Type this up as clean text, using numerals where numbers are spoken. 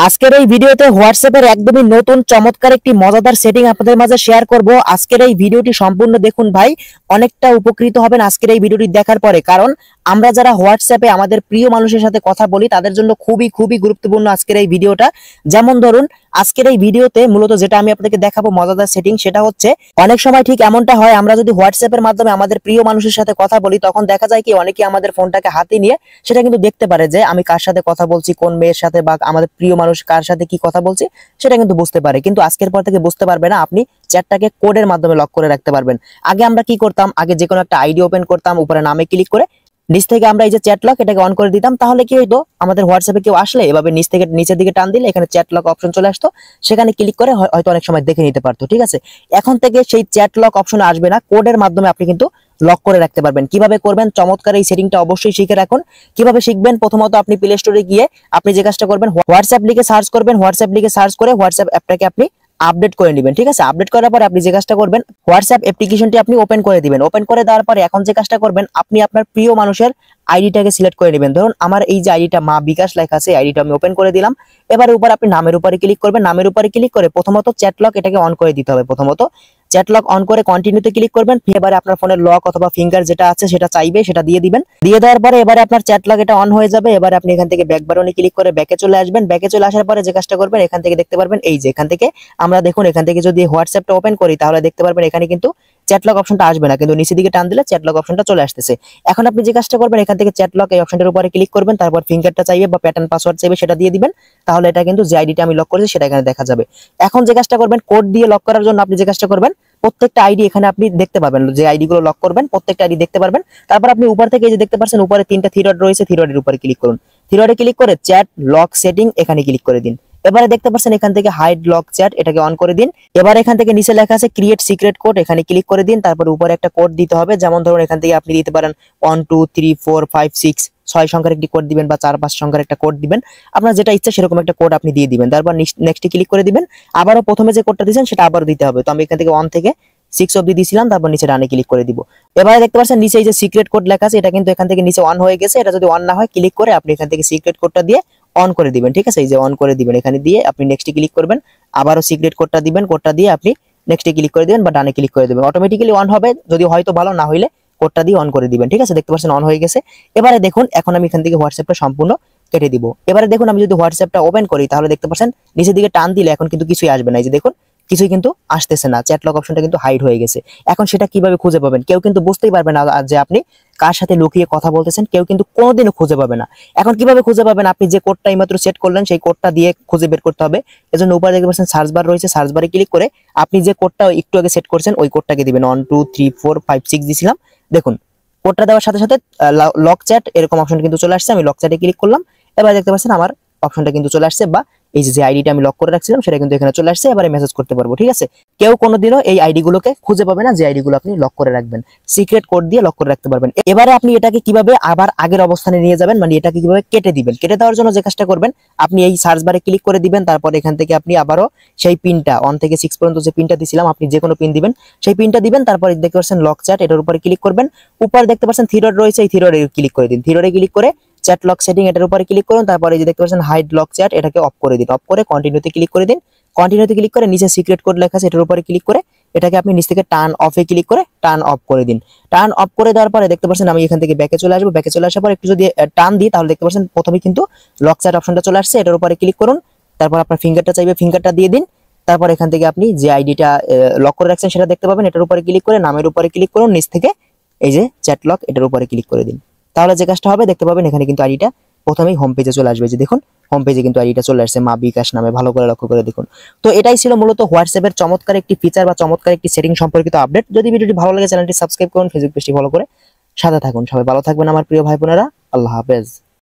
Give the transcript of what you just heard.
আজকের এই ভিডিওতে হোয়াটসঅ্যাপের একদমই নতুন চমৎকার একটি মজাদার সেটিং আপনাদের মাঝে শেয়ার করব। আজকের এই ভিডিওটি সম্পূর্ণ দেখুন ভাই, অনেকটা উপকৃত হবেন আজকের এই ভিডিওটি দেখার পরে। কারণ আমরা যারা হোয়াটসঅ্যাপে আমাদের প্রিয় মানুষের সাথে কথা বলি তাদের জন্য খুবই খুবই গুরুত্বপূর্ণ আজকের এই ভিডিওটা। যেমন ধরুন আজকের এই ভিডিওতে মূলত যেটা আমি আপনাদেরকে দেখাবো মজাদার সেটিং, সেটা হচ্ছে অনেক সময় ঠিক এমনটা হয়, আমরা যদি হোয়াটসঅ্যাপের মাধ্যমে আমাদের প্রিয় মানুষের সাথে কথা বলি তখন দেখা যায় কি অনেকে আমাদের ফোনটাকে হাতে নিয়ে সেটা কিন্তু দেখতে পারে যে আমি কার সাথে কথা বলছি, কোন মেয়ের সাথে, বা আমাদের প্রিয় মানুষ কার সাথে কি কথা বলছি সেটা কিন্তু বুঝতে পারে। কিন্তু আজকের পর থেকে বুঝতে পারবে না, আপনি চ্যাটটাকে কোডের মাধ্যমে লক করে রাখতে পারবেন। আগে আমরা কি করতাম, আগে যে কোনো একটা আইডি ওপেন করতাম, উপরে নামে ক্লিক করে নিচ থেকে আমরা এই যে চ্যাট লক এটাকে অন করে দিতাম। তাহলে কি হইতো, আমাদের হোয়াটসঅ্যাপে কেউ আসলে এভাবে নিচ থেকে নিচের দিকে টান দিলে এখানে চ্যাট লক অপশন চলে আসতো, সেখানে ক্লিক করে হয়তো অনেক সময় দেখে নিতে পারতো। ঠিক আছে, এখন থেকে সেই চ্যাট লক অপশন আসবে না, কোডের মাধ্যমে আপনি কিন্তু লক করে রাখতে পারবেন। কিভাবে করবেন, চমৎকার এই সেটিংটা অবশ্যই শিখে রাখুন। কিভাবে শিখবেন, প্রথমত আপনি প্লে স্টোরে গিয়ে আপনি যে কাজটা করবেন, হোয়াটসঅ্যাপ লিখে সার্চ করবেন। হোয়াটসঅ্যাপ লিখে সার্চ করে হোয়াটসঅ্যাপ অ্যাপটাকে আপনি আপডেট করে নেবেন। ঠিক আছে, আপডেট করার পরে আপনি যে কাজটা করবেন, হোয়াটসঅ্যাপ অ্যাপ্লিকেশনটি আপনি ওপেন করে দিবেন। ওপেন করে দেওয়ার পরে এখন যে কাজটা করবেন, আপনি আপনার প্রিয় মানুষের আইডিটাকে সিলেক্ট করে নেবেন। ধরুন আমার এই যে আইডিটা মা বিকাশ লেখা আছে, আইডিটা আমি ওপেন করে দিলাম। এবার উপর আপনি নামের উপরে ক্লিক করবেন। নামের উপরে ক্লিক করে প্রথমত চ্যাট লক এটাকে অন করে দিতে হবে। প্রথমত চ্যাট লক অন করে কন্টিনিউতে ক্লিক করবেন। এবারে আপনার ফোনের লক অথবা ফিঙ্গার যেটা আছে সেটা চাইবে, সেটা দিয়ে দিবেন। দিয়ে দেওয়ার পরে এবারে আপনার চ্যাট লক এটা অন হয়ে যাবে। এবারে আপনি এখান থেকে ব্যাক বাটনে ক্লিক করে ব্যাকে চলে আসবেন। ব্যাকে চলে আসার পরে যে কাজটা করবেন, এখান থেকে দেখতে পারবেন এই যে এখান থেকে আমরা দেখুন, এখান থেকে যদি হোয়াটসঅ্যাপটা ওপেন করি তাহলে দেখতে পারবেন এখানে কিন্তু চ্যাট লক অপশনটা আসবে না, কিন্তু নিচের দিকে টান দিলে চ্যাট লক অপশনটা চলে আসতেছে। এখন আপনি যে কাজটা করবেন, এখান থেকে চ্যাট লক এই অপশনটার উপরে ক্লিক করবেন। তারপর ফিঙ্গারটা চাইবে বা প্যাটার্ন পাসওয়ার্ড চাইবে, সেটা দিয়ে দিবেন। তাহলে এটা কিন্তু যে আইডিটা আমি লক করেছি সেটা এখানে দেখা যাবে। এখন যে কাজটা করবেন, কোড দিয়ে লক করার জন্য আপনি যে কাজটা করবেন, প্রত্যেকটা আইডি এখানে আপনি দেখতে পাবেন, যে আইডি গুলো লক করবেন প্রত্যেকটা আইডি দেখতে পারবেন। তারপর আপনি উপর থেকে এই যে দেখতে পাচ্ছেন উপরে তিনটা থ্রি ডট রয়েছে, থ্রি ডটের উপরে ক্লিক করুন। থ্রি ডটে ক্লিক করে চ্যাট লক সেটিং এখানে ক্লিক করে দিন। এবারে দেখতে পাচ্ছেন এখান থেকে হাইড লক চ্যাট এটাকে অন করে দিন। এবার এখান থেকে নিচে লেখা আছে ক্রিয়েট সিক্রেট কোড, এখানে ক্লিক করে দিন। তারপর উপরে একটা কোড দিতে হবে, যেমন ধরুন এখান থেকে আপনি দিতে পারেন 1 2 3 4 5 6 6 সংখ্যার একটি কোড দিবেন বা 4 5 সংখ্যার একটা কোড দিবেন। আপনার যেটা ইচ্ছা সেরকম একটা কোড আপনি দিয়ে দিবেন। তারপর নেক্সটে ক্লিক করে দিবেন। আবারও প্রথমে যে কোডটা দিয়েছেন সেটা আবারও দিতে হবে। তো আমি এখান থেকে 1 থেকে 6 অবধি দিয়েছিলাম, তারপর নিচে ডানে ক্লিক করে দিব। এবারে দেখতে পাচ্ছেন নিচে এই যে সিক্রেট কোড লেখা আছে, এটা কিন্তু এখান থেকে নিচে অন হয়ে গেছে। এটা যদি অন না হয়, ক্লিক করে আপনি এখান থেকে সিক্রেট কোডটা দিয়ে অন করে দিবেন। ঠিক আছে, এই যে অন করে দিবেন, এখানে দিয়ে আপনি নেক্সটে ক্লিক করবেন। আবারও সিক্রেট কোডটা দিবেন, কোডটা দিয়ে আপনি নেক্সটে ক্লিক করে দিবেন বা ডানে ক্লিক করে দিবেন। অটোমেটিক্যালি অন হবে, যদি হয়তো ভালো না হইলে কোডটা দিয়ে অন করে দিবেন। ঠিক আছে, দেখতে পাচ্ছেন অন হয়ে গেছে। এবারে দেখুন এখন আমি এখান থেকে হোয়াটসঅ্যাপটা সম্পূর্ণ কেটে দিব। এবারে দেখুন আমি যদি হোয়াটসঅ্যাপটা ওপেন করি তাহলে দেখতে পাচ্ছেন নিচের দিকে টান দিলে এখন কিন্তু কিছুই আসবে না। এই যে দেখুন কিছুই কিন্তু আসতেছে না, চ্যাট লক অপশনটা কিন্তু হাইড হয়ে গেছে। এখন সেটা কিভাবে খুঁজে পাবেন, কেউ কিন্তু বুঝতেই পারবে না যে আপনি কার সাথে লুকিয়ে কথা বলতেছেন, কেউ কিন্তু কোনোদিনও খুঁজে পাবে না। এখন কিভাবে খুঁজে পাবেন, আপনি যে কোডটা এইমাত্র সেট করলেন সেই কোডটা দিয়ে খুঁজে বের করতে হবে। এজন্য উপরে দেখতে পাচ্ছেন সার্চ বার রয়েছে, সার্চ বারে ক্লিক করে আপনি যে কোডটা একটু আগে সেট করছেন ওই কোডটাকে দিবেন। 1 2 3 4 5 6 দিছিলাম, দেখুন কোডটা দেওয়ার সাথে সাথে লক চ্যাট এরকম অপশন কিন্তু চলে আসছে। আমি লক চ্যাটে ক্লিক করলাম, এবার দেখতে পাচ্ছেন আমার অপশনটা কিন্তু চলে আসছে, বা এই যে আইডিটা আমি লক করে রাখছিলাম সেটা কিন্তু এখানে চলে আসছে। এবারে মেসেজ করতে পারবো। ঠিক আছে, কেউ কোনোদিনও এই আইডি গুলোকে খুঁজে পাবে না যে আইডি গুলো আপনি লক করে রাখবেন, সিক্রেট কোড দিয়ে লক করে রাখতে পারবেন। এবারে আপনি এটাকে কিভাবে আবার আগের অবস্থানে নিয়ে যাবেন, মানে এটাকে কিভাবে কেটে দিবেন, কেটে দেওয়ার জন্য যে কাজটা করবেন, আপনি এই সার্চ বারে ক্লিক করে দিবেন। তারপর এখান থেকে আপনি আবারও সেই পিনটা 1 থেকে 6 পর্যন্ত যে পিনটা দিছিলাম, আপনি যে কোনো পিন দিবেন, সেই পিনটা দিবেন। তারপর দেখতে পাচ্ছেন লক চ্যাট, এটার উপরে ক্লিক করবেন। উপরে দেখতে পাচ্ছেন থ্রি ডট রয়েছে, এই থ্রি ডটে ক্লিক করে দিন। থ্রি ডটে ক্লিক করে চ্যাট লক সেটিং এটার উপরে ক্লিক করুন। তারপরে এই যে দেখতে পাচ্ছেন হাইড লক চ্যাট এটাকে অফ করে দিন। অফ করে কন্টিনিউতে ক্লিক করে দিন। কন্টিনিউতে ক্লিক করে নিচে সিক্রেট কোড লেখা আছে এটার উপরে ক্লিক করে এটাকে আপনি নিচ থেকে টার্ন অফে ক্লিক করে টার্ন অফ করে দিন। টার্ন অফ করে দেওয়ার পরে দেখতে পাচ্ছেন আমি এখান থেকে ব্যাকে চলে আসবো। ব্যাকে চলে আসার পর একটু যদি টার্ন দিই তাহলে দেখতে পাচ্ছেন প্রথমে কিন্তু লক চ্যাট অপশনটা চলে আসছে, এটার উপরে ক্লিক করুন। তারপর আপনার ফিঙ্গারটা চাইবে, ফিঙ্গারটা দিয়ে দিন। তারপর এখান থেকে আপনি যে আইডিটা লক করে রাখছেন সেটা দেখতে পাবেন। এটার উপরে ক্লিক করে নামের উপরে ক্লিক করুন, নিচ থেকে এই যে চ্যাট লক এটার উপরে ক্লিক করে দিন। তাহলে যে কাজটা হবে দেখতে পাবেন এখানে কিন্তু আইডিটা প্রথমেই হোম পেজে চলে আসবে। যে দেখুন হোম পেজে কিন্তু আইডিটা চলে আসছে মা বিকাশ নামে, ভালো করে লক্ষ্য করে দেখুন। তো এটাই ছিল মূলত হোয়াটসঅ্যাপের চমৎকার একটি ফিচার বা চমৎকার একটি সেটিং সম্পর্কিত আপডেট। যদি ভিডিওটি ভালো লাগে চ্যানেলটি সাবস্ক্রাইব করুন, ফেসবুক পেজটি ফলো করে সাথে থাকুন। সবাই ভালো থাকবেন আমার প্রিয় ভাই বোনেরা, আল্লাহ হাফেজ।